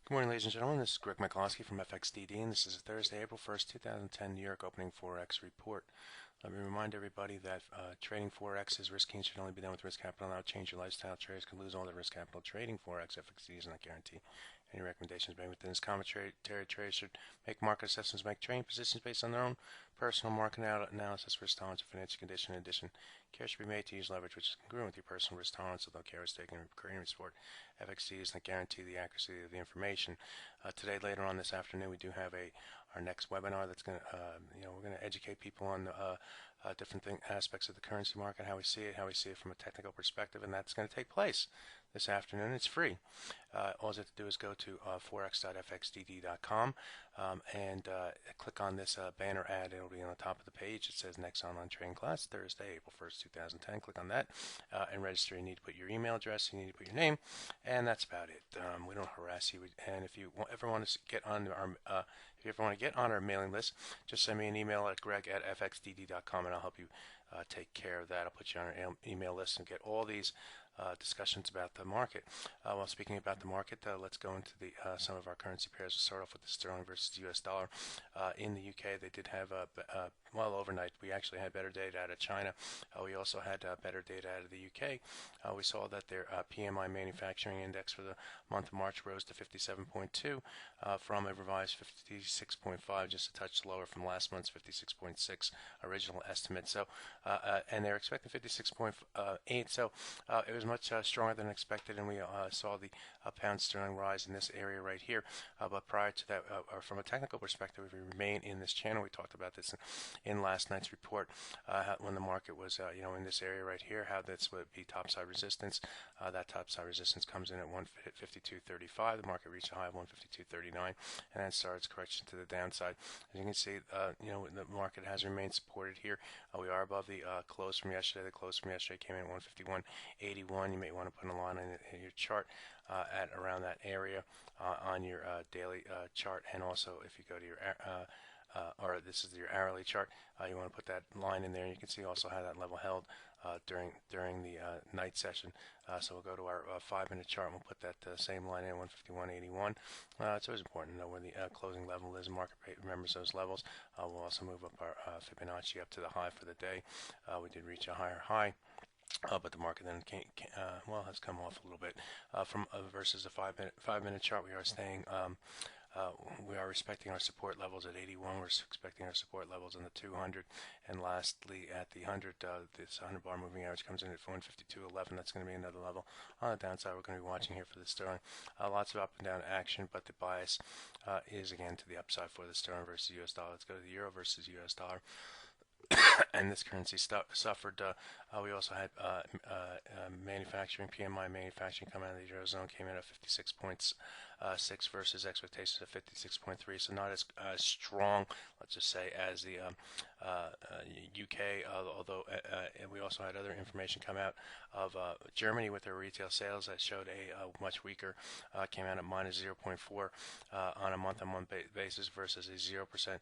Good morning, ladies and gentlemen. This is Greg Mikulowski from FXDD, and this is a Thursday, April 1st, 2010 New York Opening Forex Report. Let me remind everybody that trading Forex is risky and should only be done with risk capital. Now, change your lifestyle. Traders can lose all their risk capital. Trading Forex, FXDD does not guarantee any recommendations made within this commentary. Traders should make market assessments, make trading positions based on their own personal market analysis, risk tolerance, and financial condition. In addition, care should be made to use leverage which is congruent with your personal risk tolerance, although care is taken in recurring sport. FXDD does not guarantee the accuracy of the information. Today, later on this afternoon, we do have our next webinar that's going to, we're going to educate people on different aspects of the currency market, how we see it from a technical perspective, and that's going to take place this afternoon. It's free. All you have to do is go to forex.fxdd.com and click on this banner ad. It'll be on the top of the page. It says next online trading class, Thursday, April 1st, 2010. Click on that and register. You need to put your email address, you need to put your name, and that's about it. We don't harass you. And if you ever want to get on our mailing list, just send me an email at greg@fxdd.com and I'll help you take care of that. I'll put you on our email list and get all these discussions about the market. While speaking about the market, let's go into some of our currency pairs. We'll start off with the sterling versus US dollar. In the UK, they did have, overnight, we actually had better data out of China. We also had better data out of the UK. We saw that their PMI manufacturing index for the month of March rose to 57.2 from a revised 56.5, just a touch lower from last month's 56.6 original estimate. So, and they're expecting 56.8. So it was much stronger than expected, and we saw the pound sterling rise in this area right here. But prior to that, from a technical perspective, we remain in this channel. We talked about this in last night's report when the market was, in this area right here, how this would be topside resistance. That topside resistance comes in at 152.35. The market reached a high of 152.39, and then starts correction to the downside. As you can see, the market has remained supported here. We are above the close from yesterday. The close from yesterday came in at 151.81. You may want to put a line in your chart at around that area on your daily chart, and also if you go to your or this is your hourly chart, you want to put that line in there, and you can see also how that level held during the night session. So we'll go to our 5-minute chart and we'll put that same line in, 151.81. It's always important to know where the closing level is. Market rate remembers those levels. We'll also move up our Fibonacci up to the high for the day. We did reach a higher high. But the market then has come off a little bit from versus a 5-minute chart. We are staying. We are respecting our support levels at 81. We're expecting our support levels in the 200, and lastly at the 100, this 100-bar moving average comes in at 152.11. That's going to be another level. On the downside, we're going to be watching here for the sterling. Lots of up and down action, but the bias is again to the upside for the sterling versus US dollar. Let's go to the euro versus US dollar. And this currency suffered. We also had manufacturing, PMI manufacturing come out of the Eurozone, came in at 56.6 versus expectations of 56.3, so not as strong, let's just say, as the UK, although we also had other information come out of Germany with their retail sales that showed a much weaker, came out at minus 0.4 on a month-on-month basis versus a 0%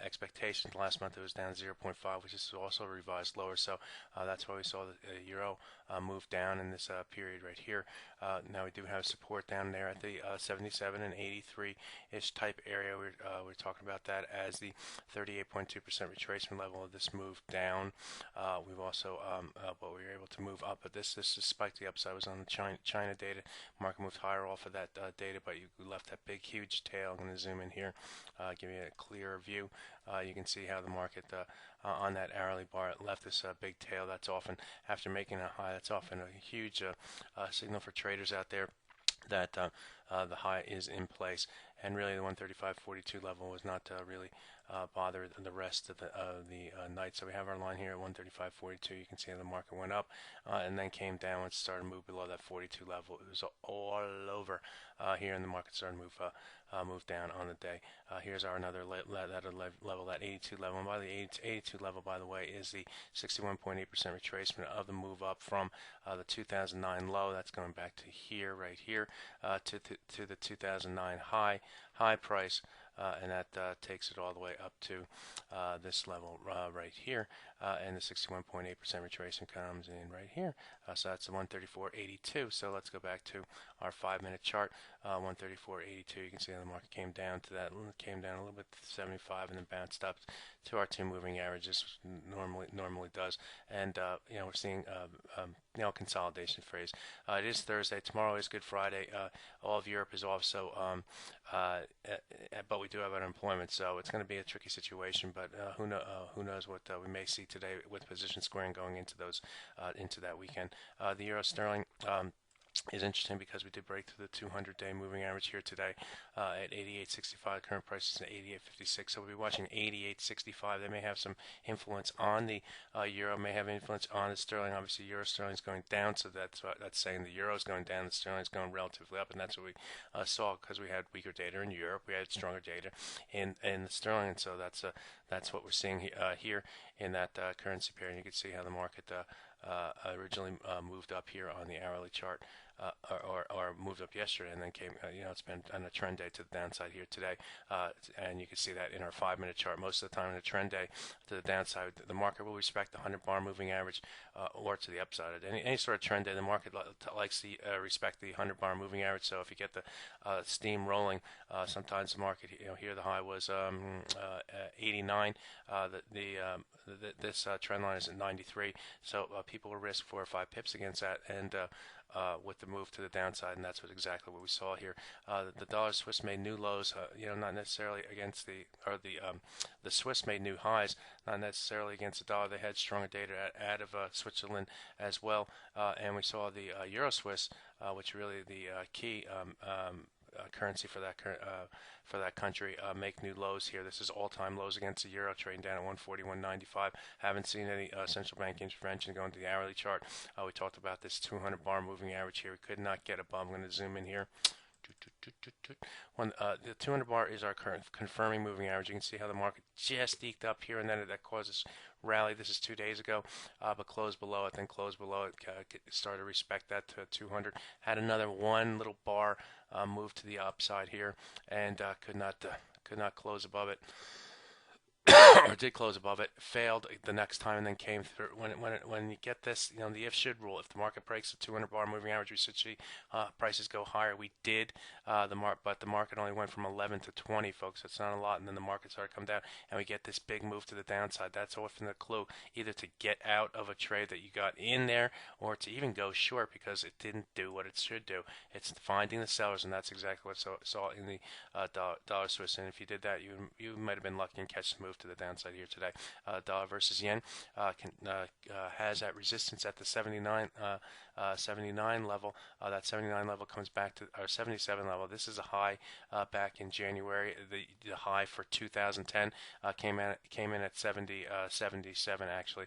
expectation. Last month it was down 0.5, which is also revised lower, so that's why we saw the euro move down in this period right here. Now we do have support down there at the 77 and 83-ish type area. We're talking about that as the 38.2% retracement level of this move down. We've also, but we were able to move up, but this spike the upside was on the China data. Market moved higher off of that data, but you left that big, huge tail. I'm going to zoom in here, give you a clearer view. You can see how the market on that hourly bar left this big tail. That's often, after making a high, that's often a huge signal for traders out there that the high is in place. And really the 135.42 level was not really bother the rest of the night. So we have our line here at 135.42. You can see how the market went up and then came down and started to move below that 42 level. It was all over here, and the market started to move down on the day. Here's our another level, that 82 level. And by the 82 level, by the way, is the 61.8% retracement of the move up from the 2009 low. That's going back to here, right here, to the 2009 high price. And that takes it all the way up to this level right here. and the 61.8% retracement comes in right here. So that's the 134.82. So let's go back to our 5-minute chart. 134.82. You can see how the market came down to that, came down a little bit to 75, and then bounced up to our 2 moving averages normally does. And we're seeing consolidation phase. It is Thursday. Tomorrow is Good Friday. All of Europe is off, so but we do have unemployment, so it's going to be a tricky situation. But who knows what we may see today with position squaring going into those into that weekend. The euro sterling is interesting because we did break through the 200-day moving average here today at 88.65. Current price is at 88.56. So we'll be watching 88.65. They may have some influence on the euro, may have influence on the sterling. Obviously, euro sterling is going down, so that's saying the euro is going down, the sterling is going relatively up, and that's what we saw because we had weaker data in Europe, we had stronger data in the sterling, and so that's what we're seeing here in that currency pair. And you can see how the market originally moved up here on the hourly chart. Or moved up yesterday and then came, it's been on a trend day to the downside here today, and you can see that in our 5-minute chart. Most of the time in a trend day to the downside, the market will respect the 100-bar moving average or to the upside. Any sort of trend day, the market likes to respect the 100-bar moving average. So if you get the steam rolling, sometimes the market, here the high was 89. This trend line is at 93. So people will risk 4 or 5 pips against that, and with the move to the downside, and that's exactly what we saw here. The dollar Swiss made new lows, not necessarily against the Swiss made new highs, not necessarily against the dollar. They had stronger data out of Switzerland as well, and we saw the Euro Swiss, which really the key currency for that country, make new lows here. This is all-time lows against the euro, trading down at 141.95. Haven't seen any central bank intervention going to the hourly chart. We talked about this 200-bar moving average here. We could not get above. I'm going to zoom in here. The 200 bar is our current confirming moving average. You can see how the market just eked up here, and then that causes rally. This is 2 days ago, but closed below it, then closed below it, started to respect that to 200. Had another one little bar move to the upside here, and could not close above it. Or did close above it, failed the next time, and then came through. When you get this, the if-should rule. If the market breaks the 200-bar moving average, we should see prices go higher. We did, but the market only went from 11 to 20, folks. That's not a lot, and then the market started to come down, and we get this big move to the downside. That's often the clue, either to get out of a trade that you got in there, or to even go short because it didn't do what it should do. It's finding the sellers, and that's exactly what saw in the dollar Swiss. And if you did that, you might have been lucky and catch the move to the downside here today. Dollar versus yen has that resistance at the 79 level. That 79 level comes back to our 77 level. This is a high back in January. The high for 2010 came in at 77 actually.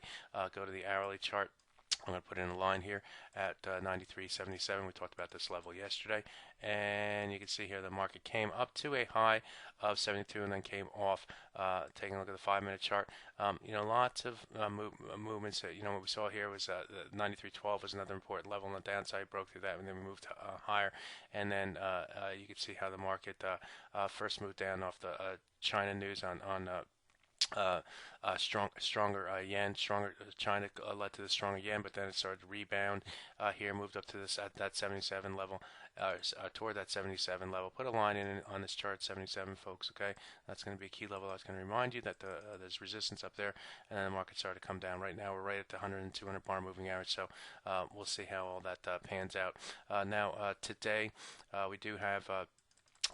Go to the hourly chart. I'm going to put in a line here at 93.77. We talked about this level yesterday, and you can see here the market came up to a high of 72 and then came off. Taking a look at the 5-minute chart, lots of movements. What we saw here was 93.12 was another important level on the downside. Broke through that, and then we moved higher. And then you can see how the market first moved down off the China news on stronger yen. Stronger China led to the stronger yen, but then it started to rebound here, moved up to this at that 77 level, toward that 77 level. Put a line in on this chart, 77, folks. Okay, that's going to be a key level. I was going to remind you that there's resistance up there, and then the market started to come down. Right now, we're right at the 100 and 200 bar moving average. So we'll see how all that pans out. Now today we do have.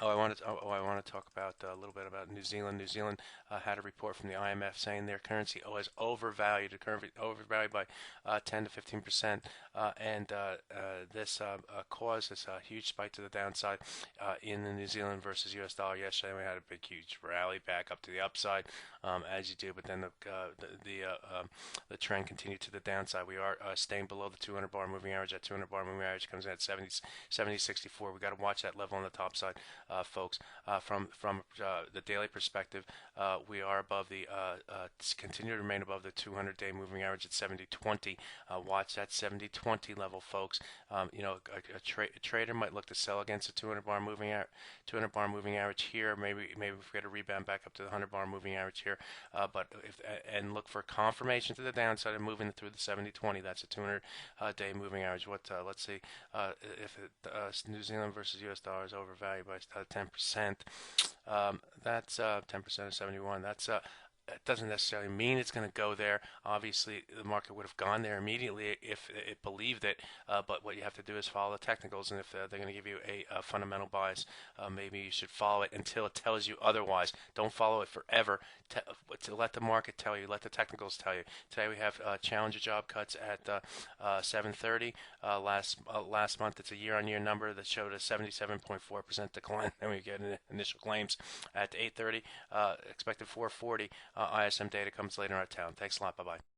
I want to talk about a little bit about New Zealand. New Zealand had a report from the IMF saying their currency was overvalued. Overvalued by 10 to 15%, and this caused this huge spike to the downside in the New Zealand versus U.S. dollar yesterday. We had a big, huge rally back up to the upside, as you do. But then the trend continued to the downside. We are staying below the 200-bar moving average. That 200-bar moving average comes in at 70.64. We got to watch that level on the top side. folks. From the daily perspective, we are above the continue to remain above the 200-day moving average at 70.20. Watch that 70.20 level, folks. You know, a trader might look to sell against a 200-bar moving average here. Maybe we get a rebound back up to the 100-bar moving average here. But and look for confirmation to the downside and moving through the 70.20. That's a 200-day moving average. Let's see if New Zealand versus U.S. dollar is overvalued by 10%. That's 10% of 71. That's it doesn't necessarily mean it's going to go there. Obviously, the market would have gone there immediately if it believed it, but what you have to do is follow the technicals, and if they're going to give you a fundamental bias, maybe you should follow it until it tells you otherwise. Don't follow it forever. To let the market tell you, let the technicals tell you. Today we have challenger job cuts at 7:30. Last month, it's a year-on-year number that showed a 77.4% decline. Then we get initial claims at 8:30. Expected 440. ISM data comes later out of town. Thanks a lot. Bye-bye.